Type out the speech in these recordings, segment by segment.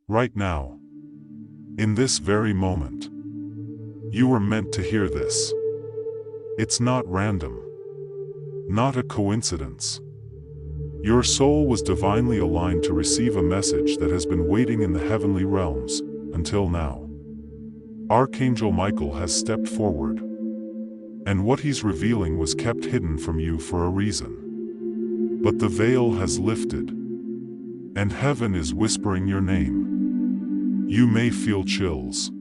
Right now, in this very moment, you were meant to hear this. It's not random, not a coincidence. Your soul was divinely aligned to receive a message that has been waiting in the heavenly realms until now. Archangel Michael has stepped forward, and what he's revealing was kept hidden from you for a reason. But the veil has lifted, and heaven is whispering your name. You may feel chills.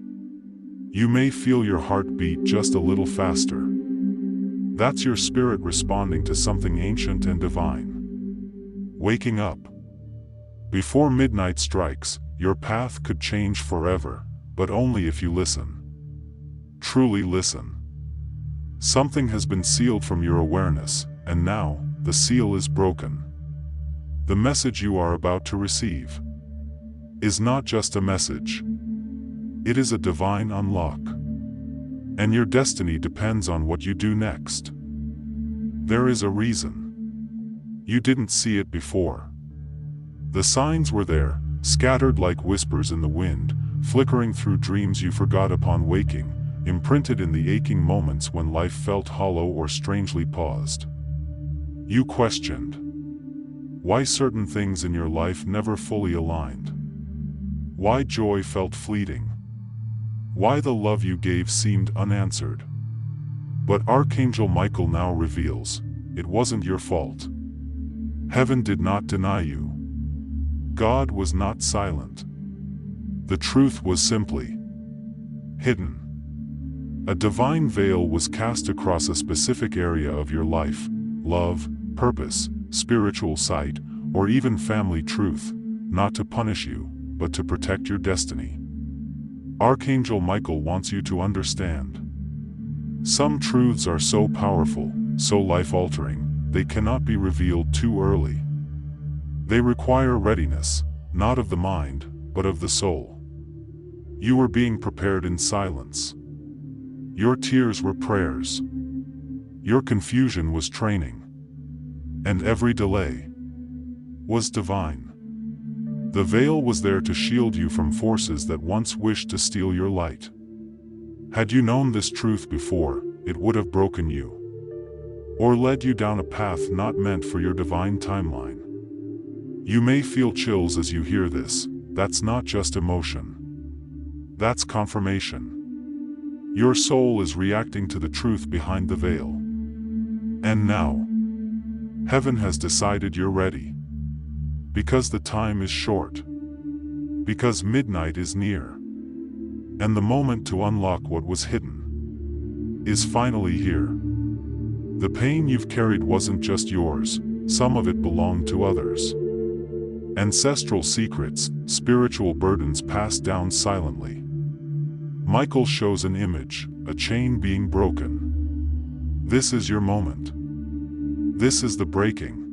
You may feel your heart beat just a little faster. That's your spirit responding to something ancient and divine. Waking up. Before midnight strikes, your path could change forever, but only if you listen. Truly listen. Something has been sealed from your awareness, and now, the seal is broken. The message you are about to receive is not just a message. It is a divine unlock. And your destiny depends on what you do next. There is a reason. You didn't see it before. The signs were there, scattered like whispers in the wind, flickering through dreams you forgot upon waking, imprinted in the aching moments when life felt hollow or strangely paused. You questioned why certain things in your life never fully aligned. Why joy felt fleeting. Why the love you gave seemed unanswered. But Archangel Michael now reveals, it wasn't your fault. Heaven did not deny you. God was not silent. The truth was simply hidden. A divine veil was cast across a specific area of your life, love, purpose, spiritual sight, or even family truth, not to punish you, but to protect your destiny. Archangel Michael wants you to understand. Some truths are so powerful, so life-altering, they cannot be revealed too early. They require readiness, not of the mind, but of the soul. You were being prepared in silence. Your tears were prayers. Your confusion was training. And every delay was divine. The veil was there to shield you from forces that once wished to steal your light. Had you known this truth before, it would have broken you, or led you down a path not meant for your divine timeline. You may feel chills as you hear this. That's not just emotion. That's confirmation. Your soul is reacting to the truth behind the veil. And now, heaven has decided you're ready. Because the time is short. Because midnight is near. And the moment to unlock what was hidden is finally here. The pain you've carried wasn't just yours, some of it belonged to others. Ancestral secrets, spiritual burdens passed down silently. Michael shows an image, a chain being broken. This is your moment. This is the breaking.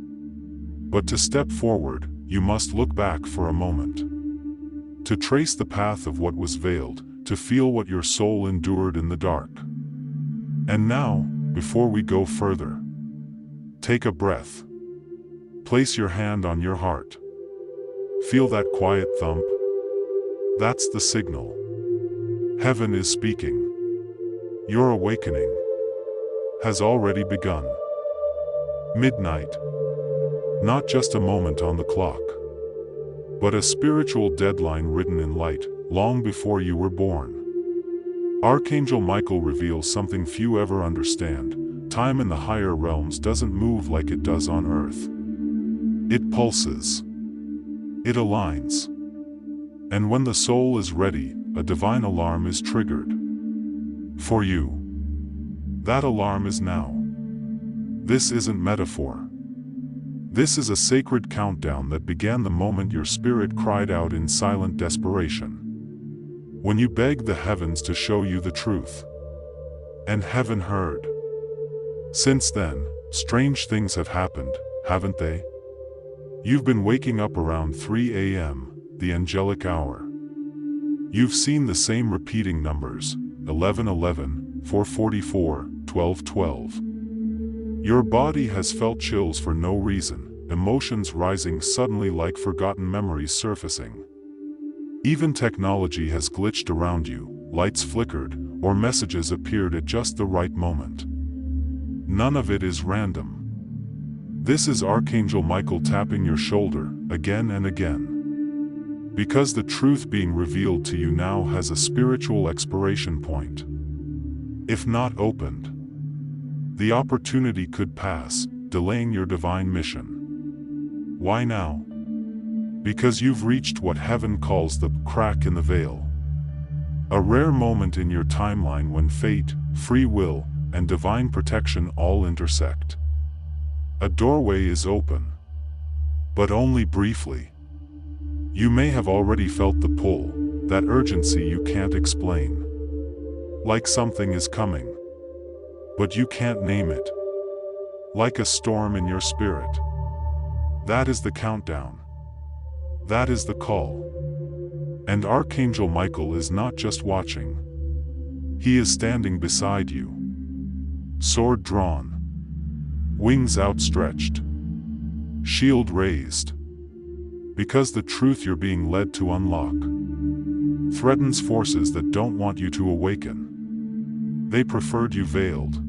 But to step forward, you must look back for a moment. To trace the path of what was veiled, to feel what your soul endured in the dark. And now, before we go further, take a breath. Place your hand on your heart. Feel that quiet thump. That's the signal. Heaven is speaking. Your awakening has already begun. Midnight. Not just a moment on the clock, but a spiritual deadline written in light, long before you were born. Archangel Michael reveals something few ever understand. Time in the higher realms doesn't move like it does on earth. It pulses. It aligns. And when the soul is ready, a divine alarm is triggered. For you. That alarm is now. This isn't metaphor. This is a sacred countdown that began the moment your spirit cried out in silent desperation. When you begged the heavens to show you the truth. And heaven heard. Since then, strange things have happened, haven't they? You've been waking up around 3 a.m., the angelic hour. You've seen the same repeating numbers, 1111, 444, 1212. Your body has felt chills for no reason, emotions rising suddenly like forgotten memories surfacing. Even technology has glitched around you, lights flickered, or messages appeared at just the right moment. None of it is random. This is Archangel Michael tapping your shoulder, again and again. Because the truth being revealed to you now has a spiritual expiration point. If not opened, the opportunity could pass, delaying your divine mission. Why now? Because you've reached what heaven calls the crack in the veil. A rare moment in your timeline when fate, free will, and divine protection all intersect. A doorway is open, but only briefly. You may have already felt the pull, that urgency you can't explain. Like something is coming, but you can't name it. Like a storm in your spirit. That is the countdown. That is the call. And Archangel Michael is not just watching. He is standing beside you. Sword drawn. Wings outstretched. Shield raised. Because the truth you're being led to unlock threatens forces that don't want you to awaken. They preferred you veiled.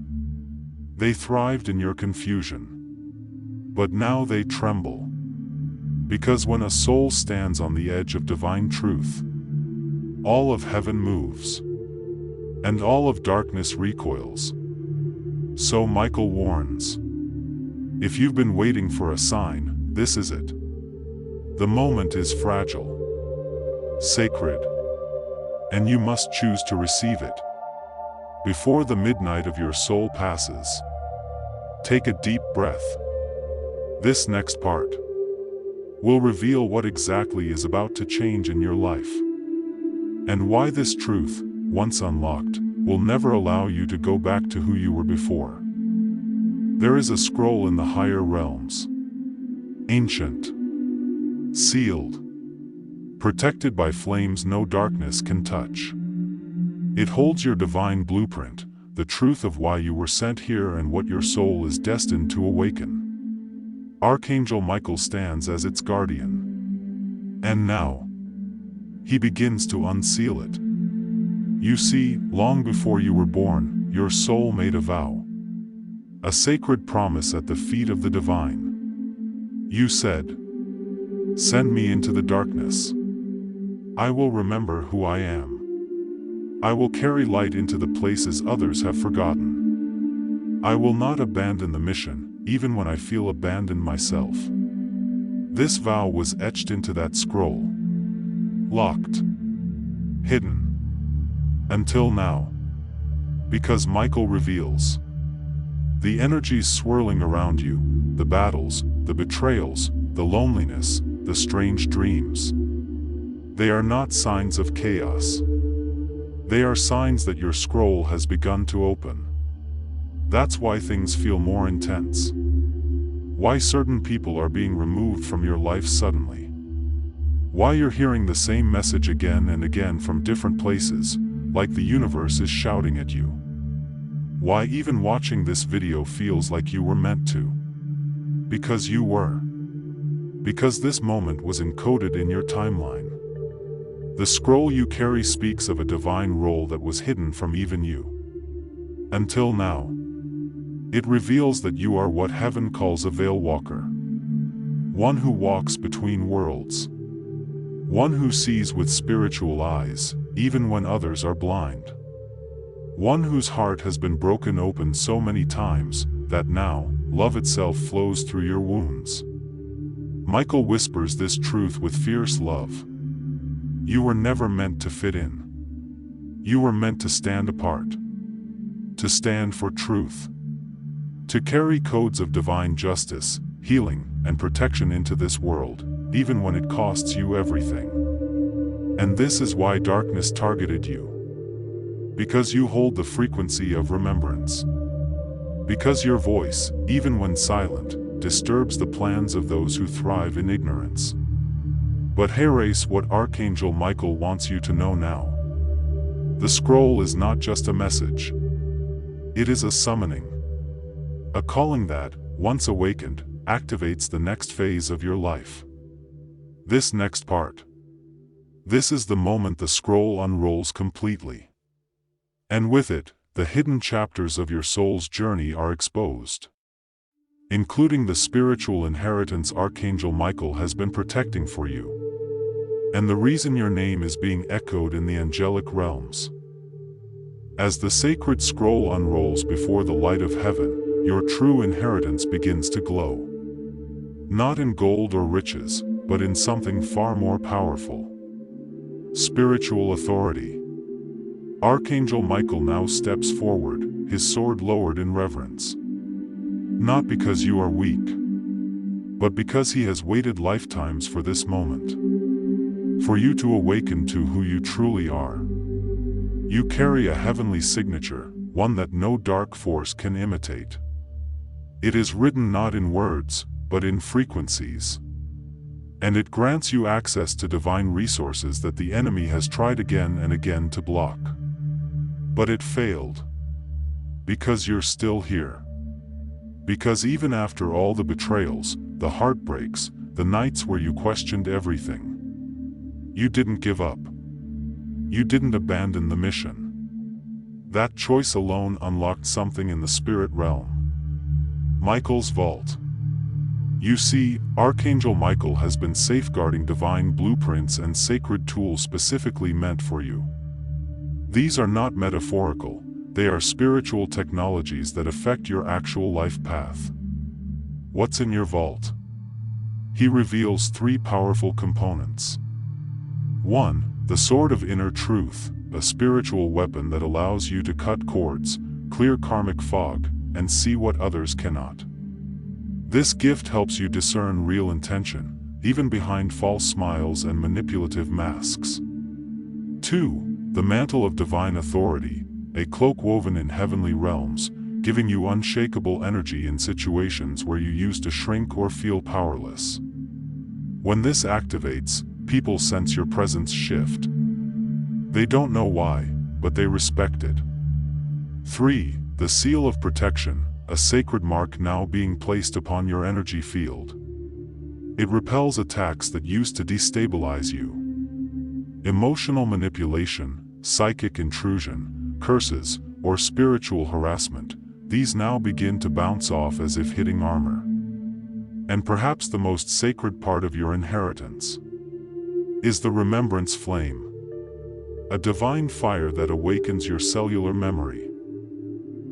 They thrived in your confusion. But now they tremble. Because when a soul stands on the edge of divine truth, all of heaven moves, and all of darkness recoils. So Michael warns. If you've been waiting for a sign, this is it. The moment is fragile, sacred, and you must choose to receive it. Before the midnight of your soul passes, take a deep breath. This next part will reveal what exactly is about to change in your life, and why this truth, once unlocked, will never allow you to go back to who you were before. There is a scroll in the higher realms, ancient, sealed, protected by flames no darkness can touch. It holds your divine blueprint, the truth of why you were sent here and what your soul is destined to awaken. Archangel Michael stands as its guardian. And now, he begins to unseal it. You see, long before you were born, your soul made a vow. A sacred promise at the feet of the divine. You said, "Send me into the darkness. I will remember who I am. I will carry light into the places others have forgotten. I will not abandon the mission, even when I feel abandoned myself." This vow was etched into that scroll. Locked. Hidden. Until now. Because Michael reveals. The energies swirling around you, the battles, the betrayals, the loneliness, the strange dreams. They are not signs of chaos. They are signs that your scroll has begun to open. That's why things feel more intense. Why certain people are being removed from your life suddenly. Why you're hearing the same message again and again from different places, like the universe is shouting at you. Why even watching this video feels like you were meant to. Because you were. Because this moment was encoded in your timeline. The scroll you carry speaks of a divine role that was hidden from even you. Until now. It reveals that you are what heaven calls a veil walker. One who walks between worlds. One who sees with spiritual eyes, even when others are blind. One whose heart has been broken open so many times, that now, love itself flows through your wounds. Michael whispers this truth with fierce love. You were never meant to fit in. You were meant to stand apart. To stand for truth. To carry codes of divine justice, healing, and protection into this world, even when it costs you everything. And this is why darkness targeted you. Because you hold the frequency of remembrance. Because your voice, even when silent, disturbs the plans of those who thrive in ignorance. But here's what Archangel Michael wants you to know now. The scroll is not just a message. It is a summoning. A calling that, once awakened, activates the next phase of your life. This next part This is the moment the scroll unrolls completely. And with it, the hidden chapters of your soul's journey are exposed, including the spiritual inheritance Archangel Michael has been protecting for you, and the reason your name is being echoed in the angelic realms. As the sacred scroll unrolls before the light of heaven, your true inheritance begins to glow. Not in gold or riches, but in something far more powerful: spiritual authority. Archangel Michael now steps forward, his sword lowered in reverence. Not because you are weak, but because he has waited lifetimes for this moment. For you to awaken to who you truly are. You carry a heavenly signature, one that no dark force can imitate. It is written not in words, but in frequencies. And it grants you access to divine resources that the enemy has tried again and again to block. But it failed. Because you're still here. Because even after all the betrayals, the heartbreaks, the nights where you questioned everything, you didn't give up. You didn't abandon the mission. That choice alone unlocked something in the spirit realm. Michael's vault. You see, Archangel Michael has been safeguarding divine blueprints and sacred tools specifically meant for you. These are not metaphorical, they are spiritual technologies that affect your actual life path. What's in your vault? He reveals 3 powerful components. 1. The Sword of Inner Truth, a spiritual weapon that allows you to cut cords, clear karmic fog, and see what others cannot. This gift helps you discern real intention, even behind false smiles and manipulative masks. 2. The Mantle of Divine Authority, a cloak woven in heavenly realms, giving you unshakable energy in situations where you used to shrink or feel powerless. When this activates, people sense your presence shift. They don't know why, but they respect it. 3. The Seal of Protection, a sacred mark now being placed upon your energy field. It repels attacks that used to destabilize you. Emotional manipulation, psychic intrusion, curses, or spiritual harassment, these now begin to bounce off as if hitting armor. And perhaps the most sacred part of your inheritance is the Remembrance Flame, a divine fire that awakens your cellular memory,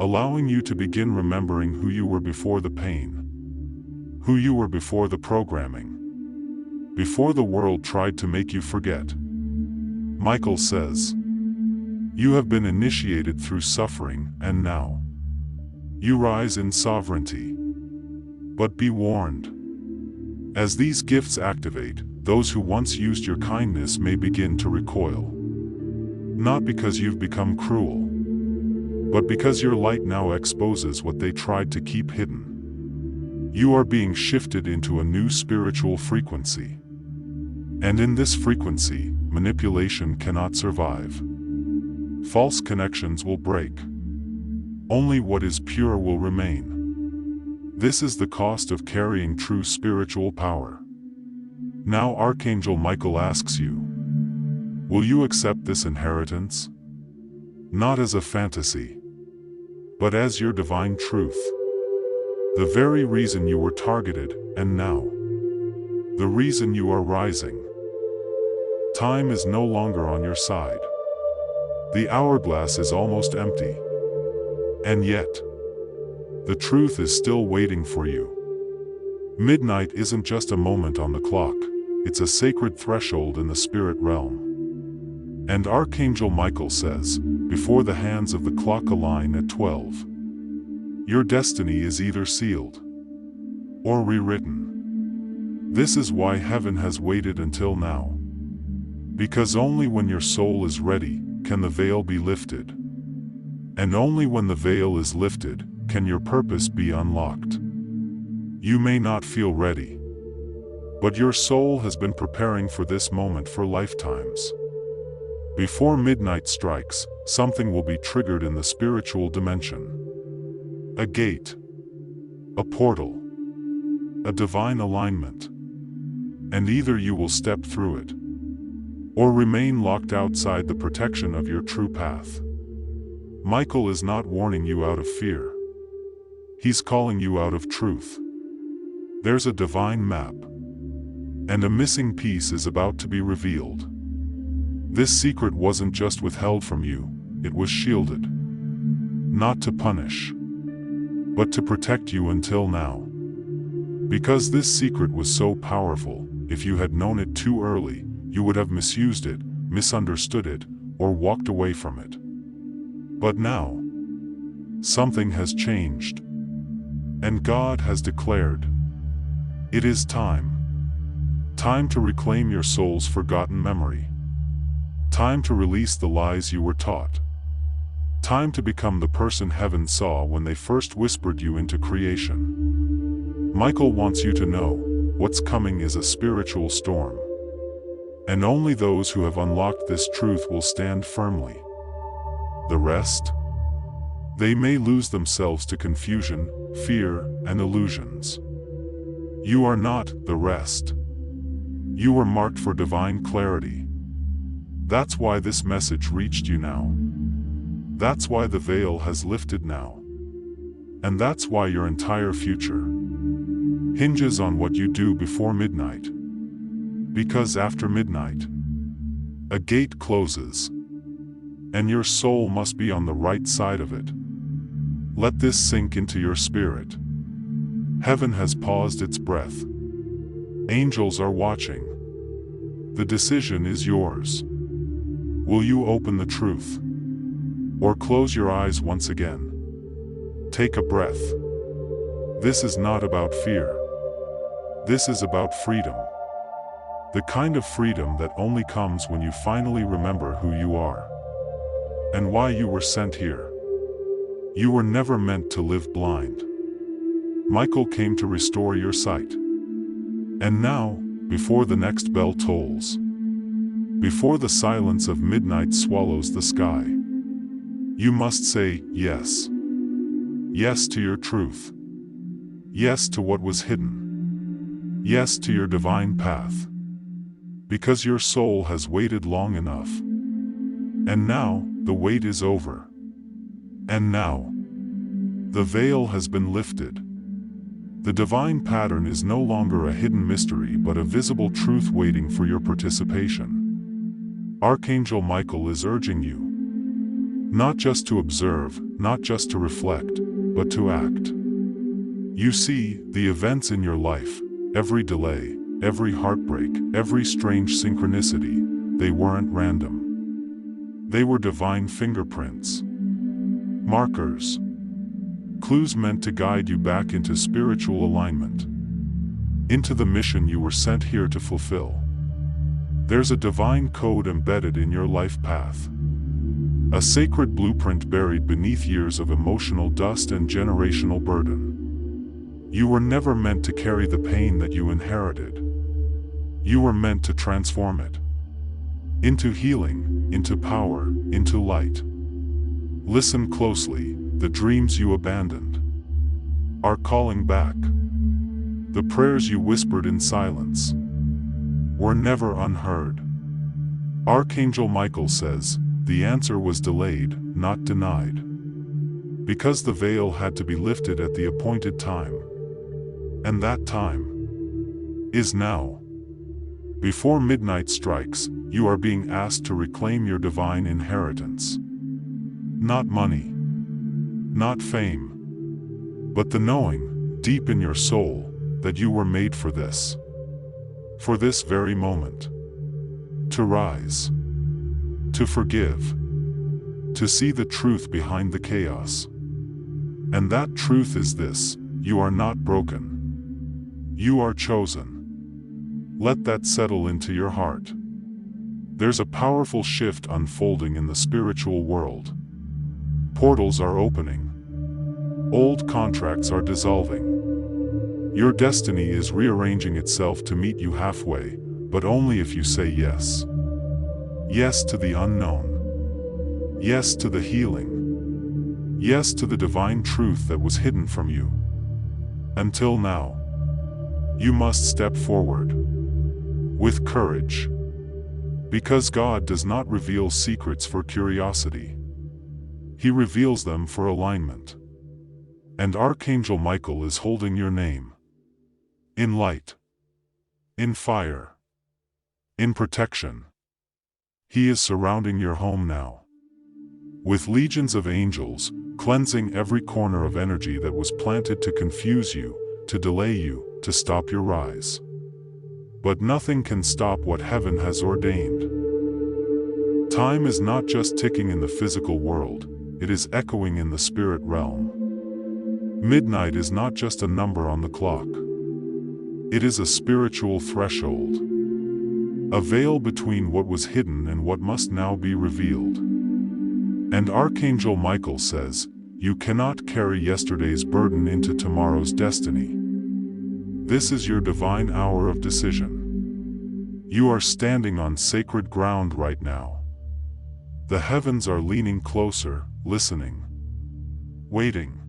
allowing you to begin remembering who you were before the pain, who you were before the programming, before the world tried to make you forget. Michael says, you have been initiated through suffering, and now you rise in sovereignty. But be warned. As these gifts activate, those who once used your kindness may begin to recoil. Not because you've become cruel, but because your light now exposes what they tried to keep hidden. You are being shifted into a new spiritual frequency. And in this frequency, manipulation cannot survive. False connections will break. Only what is pure will remain. This is the cost of carrying true spiritual power. Now Archangel Michael asks you, will you accept this inheritance? Not as a fantasy, but as your divine truth. The very reason you were targeted, and now, the reason you are rising. Time is no longer on your side. The hourglass is almost empty. And yet, the truth is still waiting for you. Midnight isn't just a moment on the clock, it's a sacred threshold in the spirit realm. And Archangel Michael says, before the hands of the clock align at 12, your destiny is either sealed or rewritten. This is why heaven has waited until now. Because only when your soul is ready, can the veil be lifted. And only when the veil is lifted, can your purpose be unlocked. You may not feel ready, but your soul has been preparing for this moment for lifetimes. Before midnight strikes, something will be triggered in the spiritual dimension. A gate, a portal, a divine alignment. And either you will step through it, or remain locked outside the protection of your true path. Michael is not warning you out of fear. He's calling you out of truth. There's a divine map, and a missing piece is about to be revealed. This secret wasn't just withheld from you, it was shielded. Not to punish, but to protect you until now. Because this secret was so powerful, if you had known it too early, you would have misused it, misunderstood it, or walked away from it. But now, something has changed. And God has declared, it is time. Time to reclaim your soul's forgotten memory. Time to release the lies you were taught. Time to become the person heaven saw when they first whispered you into creation. Michael wants you to know, what's coming is a spiritual storm. And only those who have unlocked this truth will stand firmly. The rest? They may lose themselves to confusion, fear, and illusions. You are not the rest. You were marked for divine clarity. That's why this message reached you now. That's why the veil has lifted now. And that's why your entire future hinges on what you do before midnight. Because after midnight, a gate closes, and your soul must be on the right side of it. Let this sink into your spirit. Heaven has paused its breath. Angels are watching. The decision is yours. Will you open the truth? Or close your eyes once again? Take a breath. This is not about fear. This is about freedom. The kind of freedom that only comes when you finally remember who you are and why you were sent here. You were never meant to live blind. Michael came to restore your sight. And now, before the next bell tolls, before the silence of midnight swallows the sky, you must say yes. Yes to your truth. Yes to what was hidden. Yes to your divine path. Because your soul has waited long enough. And now, the wait is over. And now, the veil has been lifted. The divine pattern is no longer a hidden mystery but a visible truth waiting for your participation. Archangel Michael is urging you, not just to observe, not just to reflect, but to act. You see, the events in your life, every delay, every heartbreak, every strange synchronicity, they weren't random. They were divine fingerprints. Markers. Clues meant to guide you back into spiritual alignment. Into the mission you were sent here to fulfill. There's a divine code embedded in your life path. A sacred blueprint buried beneath years of emotional dust and generational burden. You were never meant to carry the pain that you inherited. You were meant to transform it. Into healing, into power, into light. Listen closely, the dreams you abandoned are calling back. The prayers you whispered in silence were never unheard. Archangel Michael says, the answer was delayed, not denied. Because the veil had to be lifted at the appointed time. And that time is now. Before midnight strikes, you are being asked to reclaim your divine inheritance. Not money, not fame, but the knowing, deep in your soul, that you were made for this. For this very moment. To rise. To forgive. To see the truth behind the chaos. And that truth is this: you are not broken. You are chosen. Let that settle into your heart. There's a powerful shift unfolding in the spiritual world. Portals are opening. Old contracts are dissolving. Your destiny is rearranging itself to meet you halfway, but only if you say yes. Yes to the unknown. Yes to the healing. Yes to the divine truth that was hidden from you. Until now, you must step forward. With courage. Because God does not reveal secrets for curiosity. He reveals them for alignment. And Archangel Michael is holding your name. In light. In fire. In protection. He is surrounding your home now. With legions of angels, cleansing every corner of energy that was planted to confuse you, to delay you, to stop your rise. But nothing can stop what heaven has ordained. Time is not just ticking in the physical world, it is echoing in the spirit realm. Midnight is not just a number on the clock. It is a spiritual threshold. A veil between what was hidden and what must now be revealed. And Archangel Michael says, you cannot carry yesterday's burden into tomorrow's destiny. This is your divine hour of decision. You are standing on sacred ground right now. The heavens are leaning closer, listening, waiting,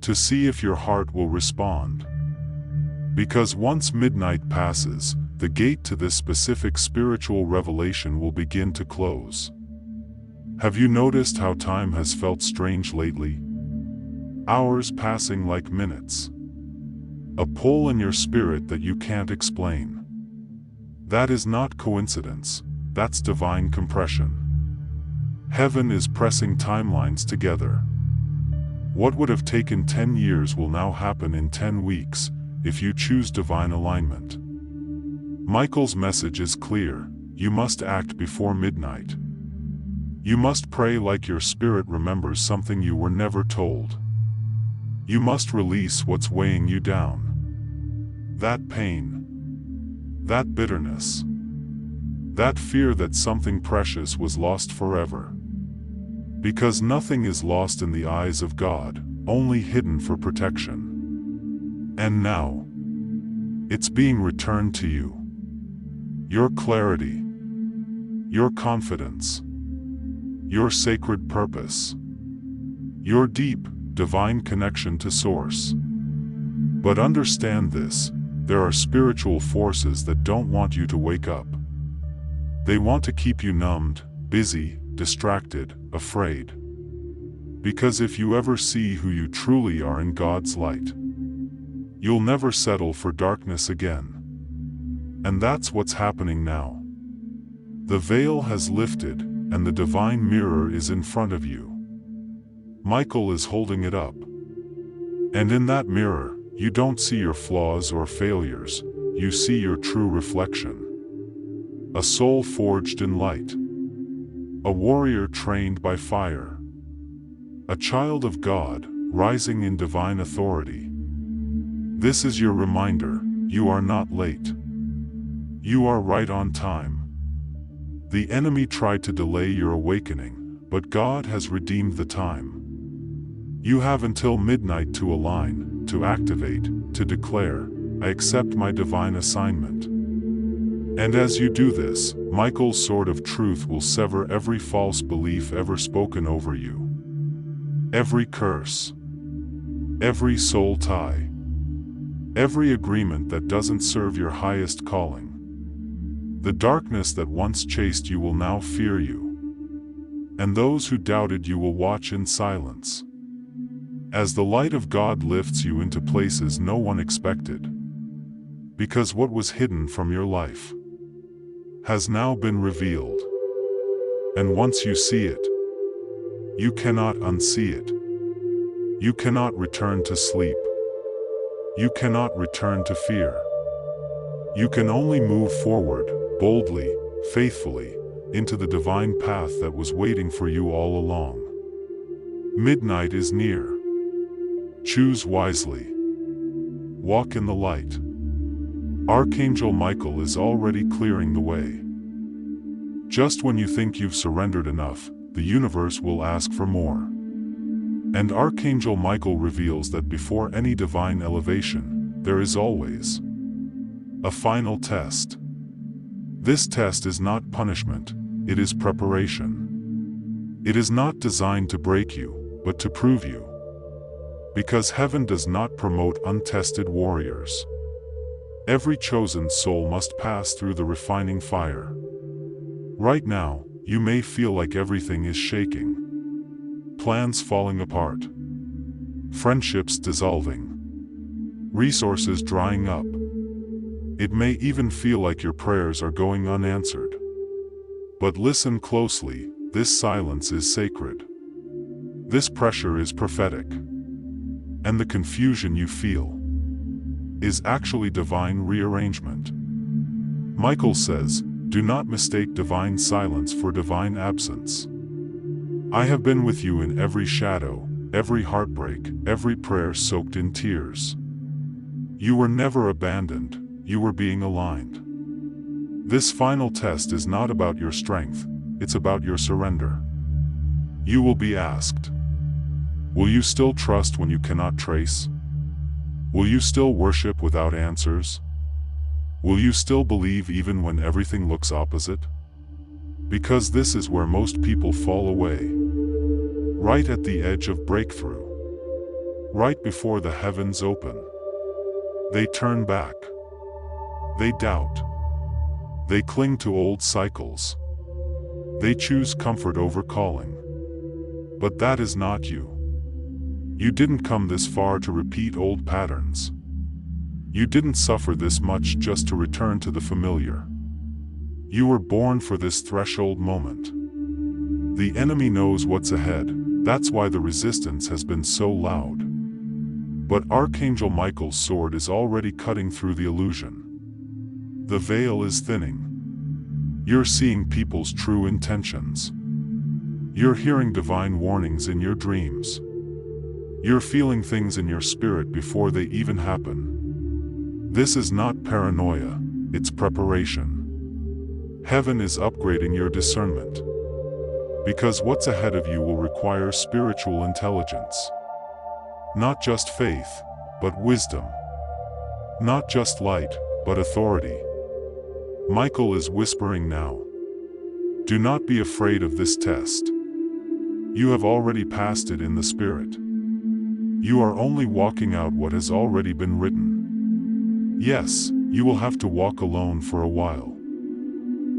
to see if your heart will respond. Because once midnight passes, the gate to this specific spiritual revelation will begin to close. Have you noticed how time has felt strange lately? Hours passing like minutes. A pull in your spirit that you can't explain. That is not coincidence, that's divine compression. Heaven is pressing timelines together. What would have taken 10 years will now happen in 10 weeks, if you choose divine alignment. Michael's message is clear: you must act before midnight. You must pray like your spirit remembers something you were never told. You must release what's weighing you down. That pain. That bitterness. That fear that something precious was lost forever. Because nothing is lost in the eyes of God, only hidden for protection. And now, it's being returned to you. Your clarity. Your confidence. Your sacred purpose. Your deep, divine connection to Source. But understand this, there are spiritual forces that don't want you to wake up. They want to keep you numbed, busy, distracted, afraid. Because if you ever see who you truly are in God's light, you'll never settle for darkness again. And that's what's happening now. The veil has lifted, and the divine mirror is in front of you. Michael is holding it up. And in that mirror, you don't see your flaws or failures, you see your true reflection. A soul forged in light. A warrior trained by fire. A child of God, rising in divine authority. This is your reminder: you are not late. You are right on time. The enemy tried to delay your awakening, but God has redeemed the time. You have until midnight to align, to activate, to declare, I accept my divine assignment. And as you do this, Michael's sword of truth will sever every false belief ever spoken over you. Every curse. Every soul tie. Every agreement that doesn't serve your highest calling. The darkness that once chased you will now fear you. And those who doubted you will watch in silence. As the light of God lifts you into places no one expected. Because what was hidden from your life has now been revealed. And once you see it, you cannot unsee it. You cannot return to sleep. You cannot return to fear. You can only move forward, boldly, faithfully, into the divine path that was waiting for you all along. Midnight is near. Choose wisely. Walk in the light. Archangel Michael is already clearing the way. Just when you think you've surrendered enough, the universe will ask for more. And Archangel Michael reveals that before any divine elevation, there is always a final test. This test is not punishment, it is preparation. It is not designed to break you, but to prove you. Because heaven does not promote untested warriors. Every chosen soul must pass through the refining fire. Right now, you may feel like everything is shaking. Plans falling apart. Friendships dissolving. Resources drying up. It may even feel like your prayers are going unanswered. But listen closely, this silence is sacred. This pressure is prophetic. And the confusion you feel is actually divine rearrangement. Michael says, do not mistake divine silence for divine absence. I have been with you in every shadow, every heartbreak, every prayer soaked in tears. You were never abandoned, you were being aligned. This final test is not about your strength, it's about your surrender. You will be asked, will you still trust when you cannot trace? Will you still worship without answers? Will you still believe even when everything looks opposite? Because this is where most people fall away. Right at the edge of breakthrough. Right before the heavens open. They turn back. They doubt. They cling to old cycles. They choose comfort over calling. But that is not you. You didn't come this far to repeat old patterns. You didn't suffer this much just to return to the familiar. You were born for this threshold moment. The enemy knows what's ahead, that's why the resistance has been so loud. But Archangel Michael's sword is already cutting through the illusion. The veil is thinning. You're seeing people's true intentions. You're hearing divine warnings in your dreams. You're feeling things in your spirit before they even happen. This is not paranoia, it's preparation. Heaven is upgrading your discernment. Because what's ahead of you will require spiritual intelligence. Not just faith, but wisdom. Not just light, but authority. Michael is whispering now. Do not be afraid of this test. You have already passed it in the spirit. You are only walking out what has already been written. Yes, you will have to walk alone for a while.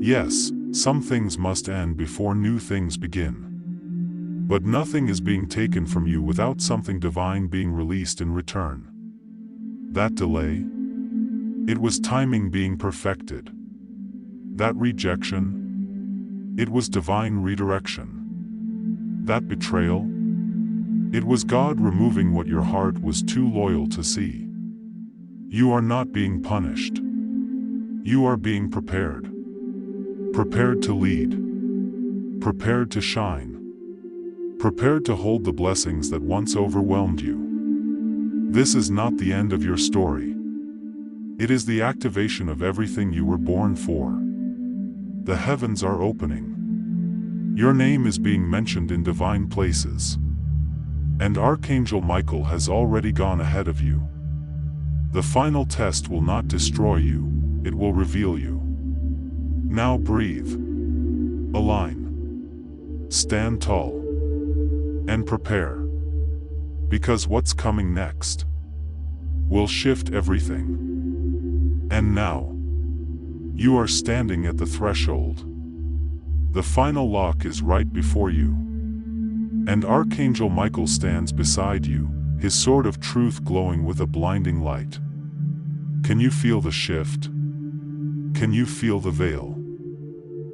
Yes, some things must end before new things begin. But nothing is being taken from you without something divine being released in return. That delay? It was timing being perfected. That rejection? It was divine redirection. That betrayal? It was God removing what your heart was too loyal to see. You are not being punished. You are being prepared. Prepared to lead. Prepared to shine. Prepared to hold the blessings that once overwhelmed you. This is not the end of your story. It is the activation of everything you were born for. The heavens are opening. Your name is being mentioned in divine places. And Archangel Michael has already gone ahead of you. The final test will not destroy you, it will reveal you. Now breathe. Align. Stand tall. And prepare. Because what's coming next will shift everything. And now, you are standing at the threshold. The final lock is right before you. And Archangel Michael stands beside you, his sword of truth glowing with a blinding light. Can you feel the shift? Can you feel the veil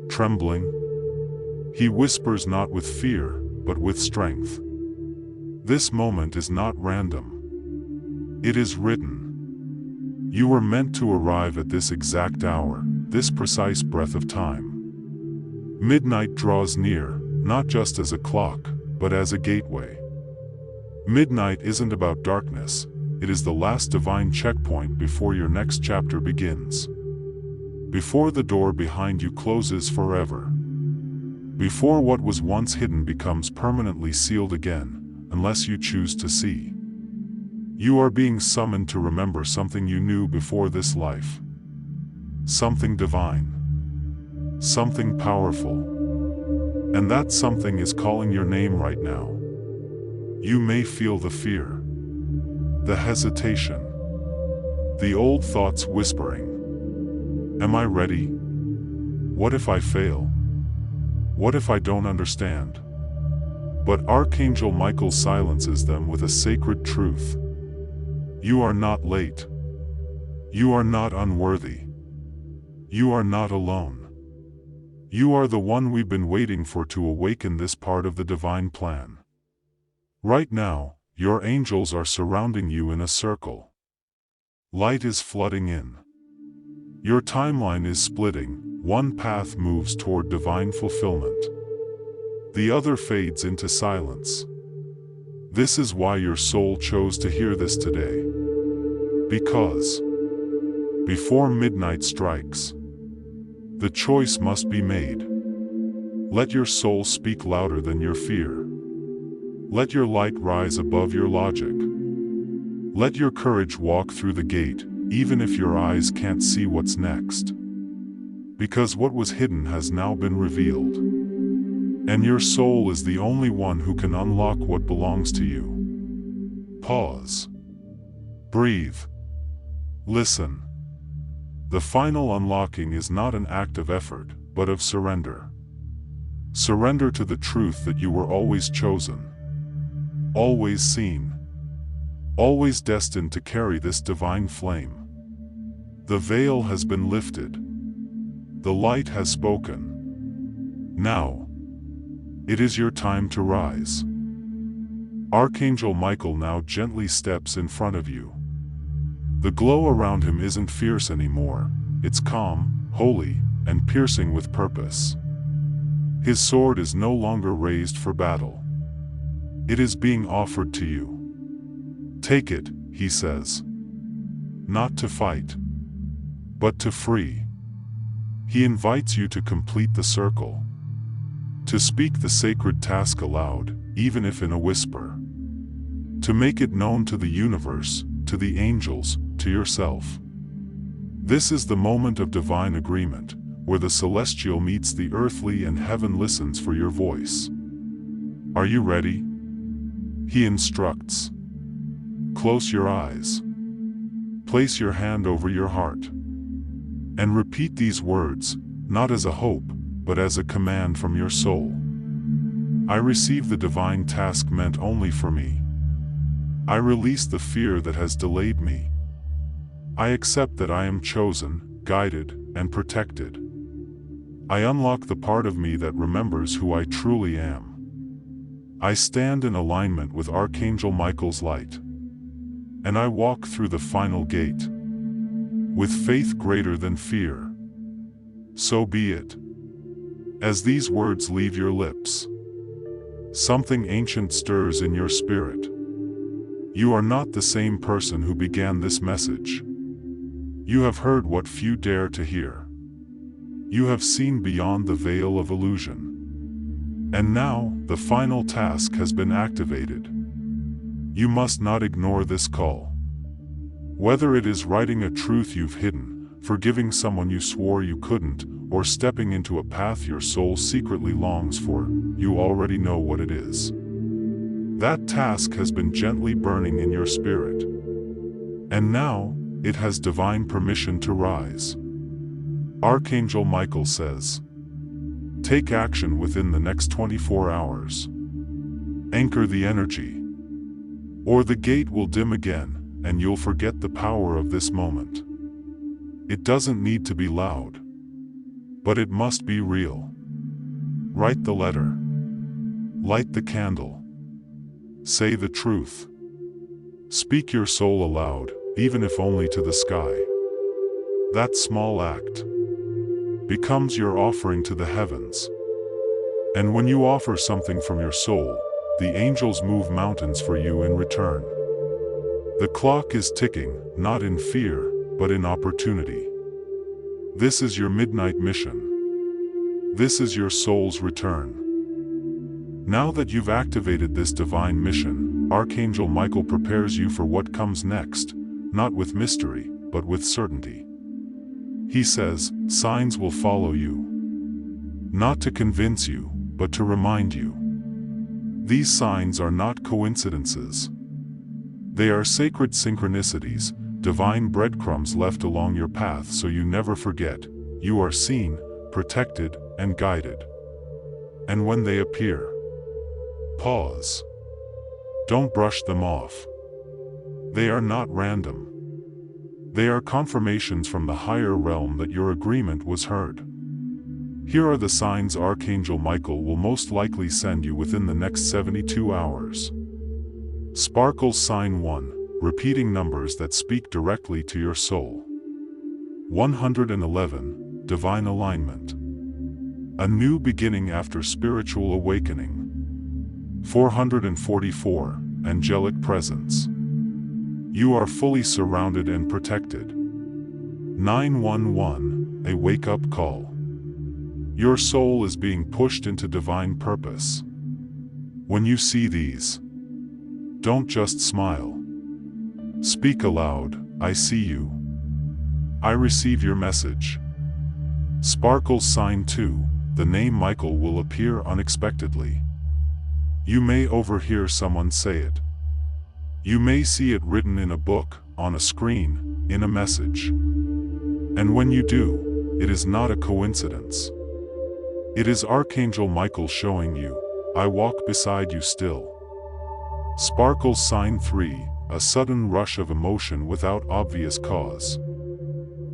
trembling? He whispers not with fear, but with strength. This moment is not random. It is written. You were meant to arrive at this exact hour, this precise breath of time. Midnight draws near, not just as a clock, but as a gateway. Midnight isn't about darkness, it is the last divine checkpoint before your next chapter begins. Before the door behind you closes forever. Before what was once hidden becomes permanently sealed again, unless you choose to see. You are being summoned to remember something you knew before this life. Something divine. Something powerful. And that something is calling your name right now. You may feel the fear. The hesitation. The old thoughts whispering. Am I ready? What if I fail? What if I don't understand? But Archangel Michael silences them with a sacred truth. You are not late. You are not unworthy. You are not alone. You are the one we've been waiting for to awaken this part of the divine plan. Right now, your angels are surrounding you in a circle. Light is flooding in. Your timeline is splitting. One path moves toward divine fulfillment. The other fades into silence. This is why your soul chose to hear this today. Because before midnight strikes, the choice must be made. Let your soul speak louder than your fear. Let your light rise above your logic. Let your courage walk through the gate, even if your eyes can't see what's next. Because what was hidden has now been revealed. And your soul is the only one who can unlock what belongs to you. Pause. Breathe. Listen. The final unlocking is not an act of effort, but of surrender. Surrender to the truth that you were always chosen, always seen, always destined to carry this divine flame. The veil has been lifted. The light has spoken. Now, it is your time to rise. Archangel Michael now gently steps in front of you. The glow around him isn't fierce anymore, it's calm, holy, and piercing with purpose. His sword is no longer raised for battle. It is being offered to you. Take it, he says. Not to fight, but to free. He invites you to complete the circle. To speak the sacred task aloud, even if in a whisper. To make it known to the universe, to the angels, to yourself. This is the moment of divine agreement, where the celestial meets the earthly and heaven listens for your voice. Are you ready? He instructs. Close your eyes. Place your hand over your heart. And repeat these words, not as a hope, but as a command from your soul. I receive the divine task meant only for me. I release the fear that has delayed me. I accept that I am chosen, guided, and protected. I unlock the part of me that remembers who I truly am. I stand in alignment with Archangel Michael's light. And I walk through the final gate. With faith greater than fear. So be it. As these words leave your lips, something ancient stirs in your spirit. You are not the same person who began this message. You have heard what few dare to hear. You have seen beyond the veil of illusion. And now, the final task has been activated. You must not ignore this call. Whether it is writing a truth you've hidden, forgiving someone you swore you couldn't, or stepping into a path your soul secretly longs for, you already know what it is. That task has been gently burning in your spirit. And now, it has divine permission to rise. Archangel Michael says, take action within the next 24 hours. Anchor the energy. Or the gate will dim again, and you'll forget the power of this moment. It doesn't need to be loud. But it must be real. Write the letter. Light the candle. Say the truth. Speak your soul aloud, even if only to the sky. That small act becomes your offering to the heavens. And when you offer something from your soul, the angels move mountains for you in return. The clock is ticking, not in fear, but in opportunity. This is your midnight mission. This is your soul's return. Now that you've activated this divine mission, Archangel Michael prepares you for what comes next, not with mystery, but with certainty. He says, signs will follow you. Not to convince you, but to remind you. These signs are not coincidences. They are sacred synchronicities, divine breadcrumbs left along your path so you never forget. You are seen, protected, and guided. And when they appear, pause. Don't brush them off. They are not random. They are confirmations from the higher realm that your agreement was heard. Here are the signs Archangel Michael will most likely send you within the next 72 hours. Sparkle Sign 1, repeating numbers that speak directly to your soul. 111, Divine Alignment. A new beginning after spiritual awakening. 444, Angelic Presence. You are fully surrounded and protected. 911, a wake-up call. Your soul is being pushed into divine purpose. When you see these, don't just smile. Speak aloud, I see you. I receive your message. Sparkle Sign 2, the name Michael will appear unexpectedly. You may overhear someone say it. You may see it written in a book, on a screen, in a message. And when you do, it is not a coincidence. It is Archangel Michael showing you, I walk beside you still. Sparkle Sign 3, a sudden rush of emotion without obvious cause.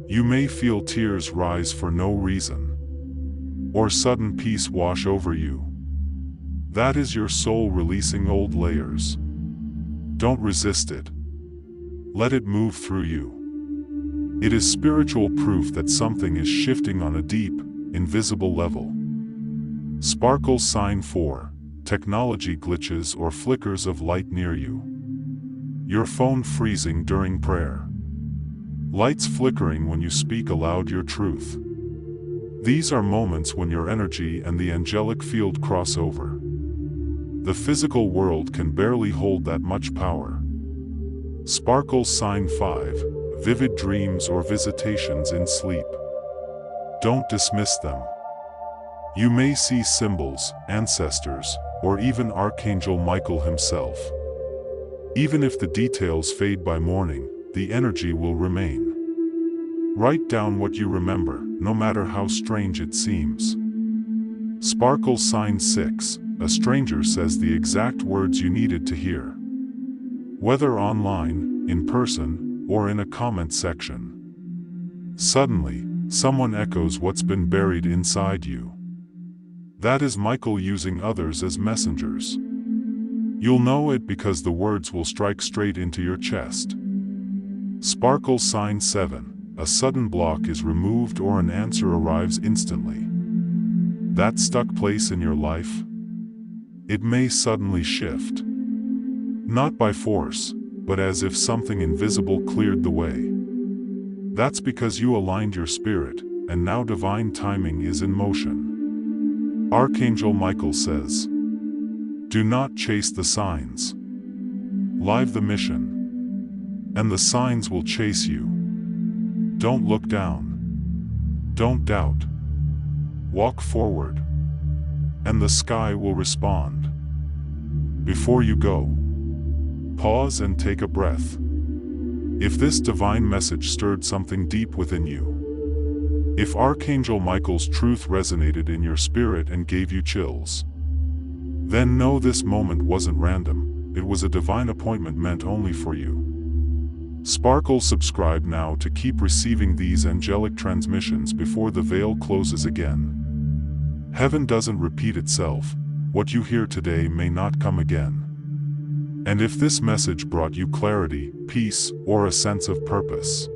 You may feel tears rise for no reason, or sudden peace wash over you. That is your soul releasing old layers. Don't resist it. Let it move through you. It is spiritual proof that something is shifting on a deep, invisible level. Sparkle Sign 4, technology glitches or flickers of light near you. Your phone freezing during prayer. Lights flickering when you speak aloud your truth. These are moments when your energy and the angelic field cross over. The physical world can barely hold that much power. Sparkle Sign 5, vivid dreams or visitations in sleep. Don't dismiss them. You may see symbols, ancestors, or even Archangel Michael himself. Even if the details fade by morning, the energy will remain. Write down what you remember, no matter how strange it seems. Sparkle Sign 6, a stranger says the exact words you needed to hear. Whether online, in person, or in a comment section. Suddenly, someone echoes what's been buried inside you. That is Michael using others as messengers. You'll know it because the words will strike straight into your chest. Sparkle Sign 7, a sudden block is removed or an answer arrives instantly. That stuck place in your life? It may suddenly shift. Not by force, but as if something invisible cleared the way. That's because you aligned your spirit, and now divine timing is in motion. Archangel Michael says, do not chase the signs. Live the mission. And the signs will chase you. Don't look down. Don't doubt. Walk forward. And the sky will respond. Before you go, pause and take a breath. If this divine message stirred something deep within you, if Archangel Michael's truth resonated in your spirit and gave you chills, then know this moment wasn't random, it was a divine appointment meant only for you. Sparkle subscribe now to keep receiving these angelic transmissions before the veil closes again. Heaven doesn't repeat itself, what you hear today may not come again. And if this message brought you clarity, peace, or a sense of purpose,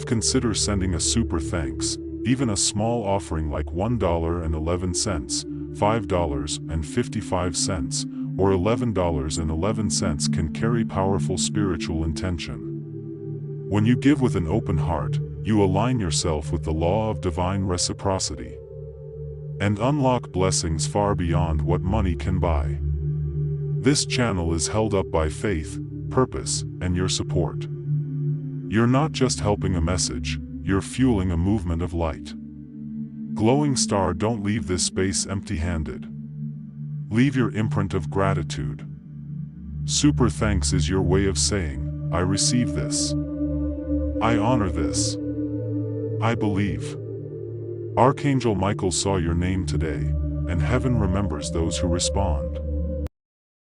consider sending a super thanks. Even a small offering like $1.11, $5.55, or $11.11 can carry powerful spiritual intention. When you give with an open heart, you align yourself with the law of divine reciprocity and unlock blessings far beyond what money can buy. This channel is held up by faith, purpose, and your support. You're not just helping a message, you're fueling a movement of light. Glowing star, don't leave this space empty-handed. Leave your imprint of gratitude. Super thanks is your way of saying, I receive this. I honor this. I believe. Archangel Michael saw your name today, and heaven remembers those who respond.